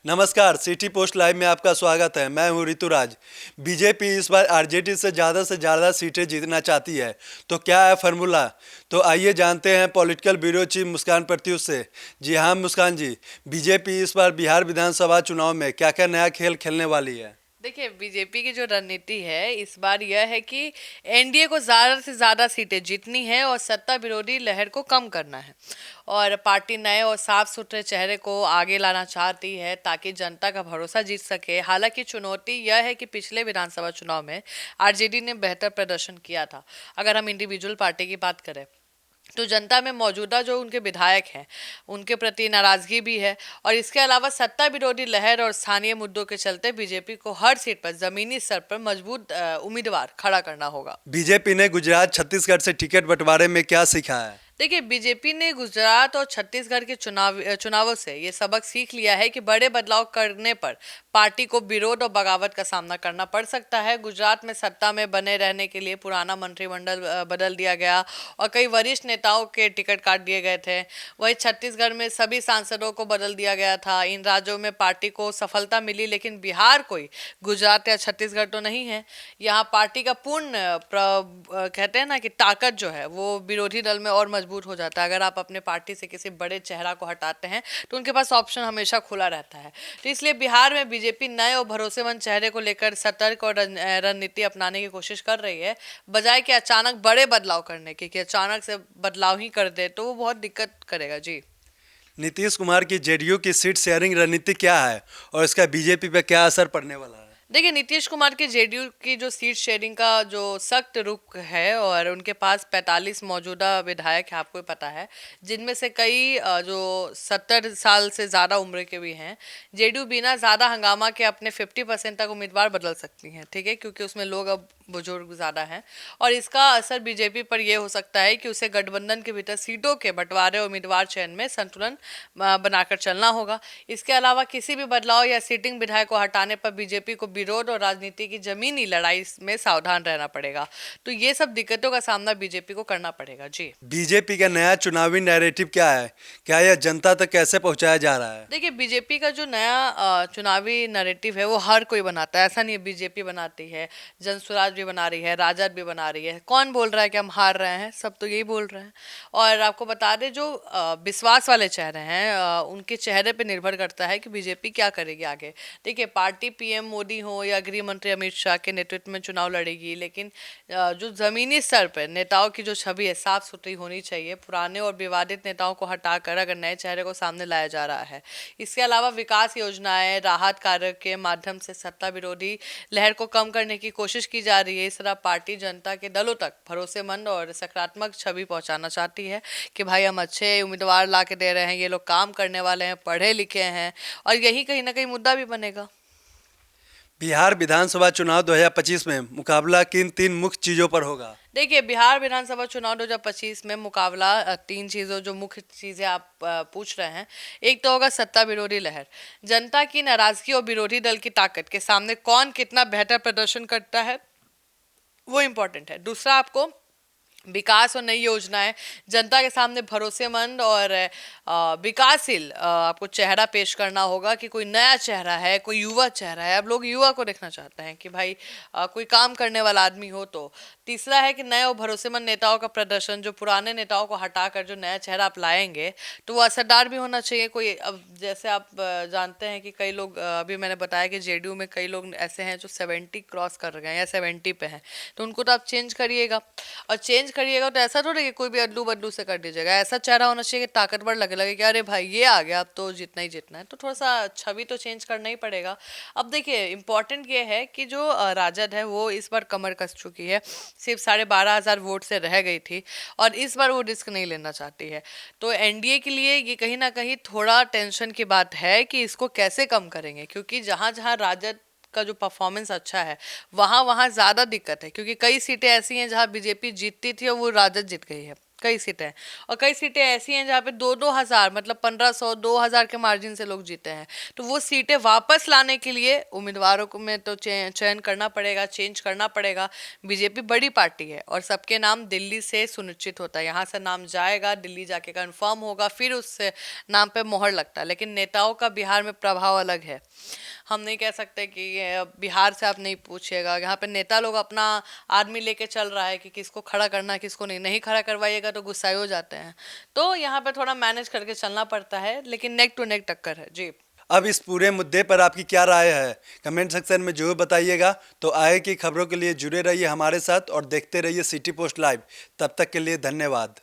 नमस्कार, city post live में आपका स्वागत है। मैं हूं ऋतुराज। बीजेपी इस बार आरजेडी से ज़्यादा सीटें जीतना चाहती है, तो क्या है फार्मूला? तो आइए जानते हैं पॉलिटिकल ब्यूरो चीफ मुस्कान प्रत्युष से। जी हाँ मुस्कान जी, बीजेपी इस बार बिहार विधानसभा चुनाव में क्या क्या नया खेल खेलने वाली है? देखिए, बीजेपी की जो रणनीति है इस बार यह है कि एनडीए को ज़्यादा से ज़्यादा सीटें जीतनी है और सत्ता विरोधी लहर को कम करना है। और पार्टी नए और साफ सुथरे चेहरे को आगे लाना चाहती है ताकि जनता का भरोसा जीत सके। हालांकि चुनौती यह है कि पिछले विधानसभा चुनाव में आरजेडी ने बेहतर प्रदर्शन किया था। अगर हम इंडिविजुअल पार्टी की बात करें तो जनता में मौजूदा जो उनके विधायक हैं उनके प्रति नाराजगी भी है। और इसके अलावा सत्ता विरोधी लहर और स्थानीय मुद्दों के चलते बीजेपी को हर सीट पर जमीनी स्तर पर मजबूत उम्मीदवार खड़ा करना होगा। बीजेपी ने गुजरात छत्तीसगढ़ से टिकट बंटवारे में क्या सीखा है? देखिए, बीजेपी ने गुजरात और छत्तीसगढ़ के चुनावों से ये सबक सीख लिया है कि बड़े बदलाव करने पर पार्टी को विरोध और बगावत का सामना करना पड़ सकता है। गुजरात में सत्ता में बने रहने के लिए पुराना मंत्रिमंडल बदल दिया गया और कई वरिष्ठ नेताओं के टिकट काट दिए गए थे। वहीं छत्तीसगढ़ में सभी सांसदों को बदल दिया गया था। इन राज्यों में पार्टी को सफलता मिली, लेकिन बिहार कोई गुजरात या छत्तीसगढ़ तो नहीं है। यहाँ पार्टी का कहते हैं ना कि ताकत जो है वो विरोधी दल में और मजबूत हो जाता है। अगर आप अपने पार्टी से किसी बड़े चेहरा को हटाते हैं तो उनके पास ऑप्शन हमेशा खुला रहता है। तो इसलिए बिहार में बीजेपी नए और भरोसेमंद चेहरे को लेकर सतर्क और रणनीति अपनाने की कोशिश कर रही है, बजाय कि अचानक बड़े बदलाव करने की, कि अचानक से बदलाव ही कर दे तो वो बहुत दिक्कत करेगा। जी, नीतीश कुमार की जेडीयू की सीट शेयरिंग रणनीति क्या है और इसका बीजेपी पे क्या असर पड़ने वाला है? देखिए, नीतीश कुमार के जेडीयू की जो सीट शेयरिंग का जो सख्त रुख है और उनके पास 45 मौजूदा विधायक है, आपको पता है, जिनमें से कई जो 70 साल से ज़्यादा उम्र के भी हैं। जेडीयू बिना ज़्यादा हंगामा के अपने 50% तक उम्मीदवार बदल सकती हैं, ठीक है, क्योंकि उसमें लोग अब बुजुर्ग ज़्यादा हैं। और इसका असर बीजेपी पर यह हो सकता है कि उसे गठबंधन के भीतर सीटों के बंटवारे और उम्मीदवार चयन में संतुलन बनाकर चलना होगा। इसके अलावा किसी भी बदलाव या सीटिंग विधायक को हटाने पर बीजेपी को विरोध और राजनीति की जमीनी लड़ाई में सावधान रहना पड़ेगा। तो ये सब दिक्कतों का सामना बीजेपी को करना पड़ेगा। जी, बीजेपी का नया चुनावी नैरेटिव क्या है? क्या यह जनता तक कैसे पहुंचाया जा रहा है? देखिए, बीजेपी का जो नया चुनावी नैरेटिव है वो हर कोई बनाता है, ऐसा नहीं है। बीजेपी बनाती है, जनसुराज भी बना रही है, राजद भी बना रही है। कौन बोल रहा है कि हम हार रहे हैं? सब तो यही बोल रहे हैं। और आपको बता दें, जो विश्वास वाले चेहरे हैं उनके चेहरे पे निर्भर करता है कि बीजेपी क्या करेगी आगे। देखिए, पार्टी पीएम मोदी हो या गृह मंत्री अमित शाह के नेतृत्व में चुनाव लड़ेगी, लेकिन जो जमीनी स्तर पर नेताओं की जो छवि है साफ सुथरी होनी चाहिए। पुराने और विवादित नेताओं को हटाकर अगर नए चेहरे को सामने लाया जा रहा है। इसके अलावा विकास योजनाएं, राहत कार्य के माध्यम से सत्ता विरोधी लहर को कम करने की कोशिश की जा रही है। इस तरह पार्टी जनता के दलों तक भरोसेमंद और सकारात्मक छवि पहुंचाना चाहती है कि भाई हम अच्छे उम्मीदवार ला के दे रहे हैं, ये लोग काम करने वाले हैं, पढ़े लिखे हैं। और यही कहीं ना कहीं मुद्दा भी बनेगा। बिहार विधानसभा चुनाव 2025 में मुकाबला किन तीन मुख्य चीजों पर होगा? देखिए, बिहार विधानसभा चुनाव 2025 में मुकाबला तीन चीज़ों, जो मुख्य चीज़ें आप पूछ रहे हैं। एक तो होगा सत्ता विरोधी लहर, जनता की नाराजगी और विरोधी दल की ताकत के सामने कौन कितना बेहतर प्रदर्शन करता है, वो इम्पोर्टेंट है। दूसरा, आपको विकास और नई योजनाएं, जनता के सामने भरोसेमंद और विकासशील आपको चेहरा पेश करना होगा कि कोई नया चेहरा है, कोई युवा चेहरा है। अब लोग युवा को देखना चाहते हैं कि भाई कोई काम करने वाला आदमी हो। तो तीसरा है कि नए और भरोसेमंद नेताओं का प्रदर्शन, जो पुराने नेताओं को हटाकर जो नया चेहरा आप लाएंगे तो वो असरदार भी होना चाहिए। कोई, अब जैसे आप जानते हैं कि कई लोग, अभी मैंने बताया कि जेडीयू में कई लोग ऐसे हैं जो 70 क्रॉस कर गए हैं या 70 पे हैं, तो उनको तो आप चेंज करिएगा। और चेंज करिएगा तो ऐसा थोड़ी कि कोई भी अदलू बदलू से कर दीजिएगा। ऐसा चेहरा होना चाहिए कि ताकतवर लगे कि अरे भाई ये आ गया, अब तो जितना ही जितना है। तो थोड़ा सा छवि तो चेंज करना ही पड़ेगा। अब देखिए, इंपॉर्टेंट ये है कि जो राजद है वो इस बार कमर कस चुकी है, सिर्फ 12,500 वोट से रह गई थी और इस बार वो रिस्क नहीं लेना चाहती है। तो एनडीए के लिए ये कहीं ना कहीं थोड़ा टेंशन की बात है कि इसको कैसे कम करेंगे, क्योंकि जहाँ जहाँ राजद का जो परफॉर्मेंस अच्छा है वहाँ वहाँ ज़्यादा दिक्कत है, क्योंकि कई सीटें ऐसी हैं जहाँ बीजेपी जीतती थी और वो राजद जीत गई है। कई सीटें हैं। और कई सीटें ऐसी हैं जहाँ पे 2-2 हज़ार मतलब 1500-2000 के मार्जिन से लोग जीते हैं। तो वो सीटें वापस लाने के लिए उम्मीदवारों को में तो चयन करना पड़ेगा, चेंज करना पड़ेगा। बीजेपी बड़ी पार्टी है और सबके नाम दिल्ली से सुनिश्चित होता है, यहाँ से नाम जाएगा, दिल्ली जाके कंफर्म होगा, फिर उससे नाम पे मोहर लगता है। लेकिन नेताओं का बिहार में प्रभाव अलग है। हम नहीं कह सकते कि ये बिहार से आप नहीं पूछिएगा, यहाँ पे नेता लोग अपना आदमी लेके चल रहा है कि किसको खड़ा करना है किसको नहीं, नहीं खड़ा करवाइएगा तो गुस्साए हो जाते हैं। तो यहाँ पे थोड़ा मैनेज करके चलना पड़ता है, लेकिन नेक टू नेक टक्कर है जी। अब इस पूरे मुद्दे पर आपकी क्या राय है, कमेंट सेक्शन में जरूर बताइएगा। तो आगे की खबरों के लिए जुड़े रहिए हमारे साथ और देखते रहिए सिटी पोस्ट लाइव। तब तक के लिए धन्यवाद।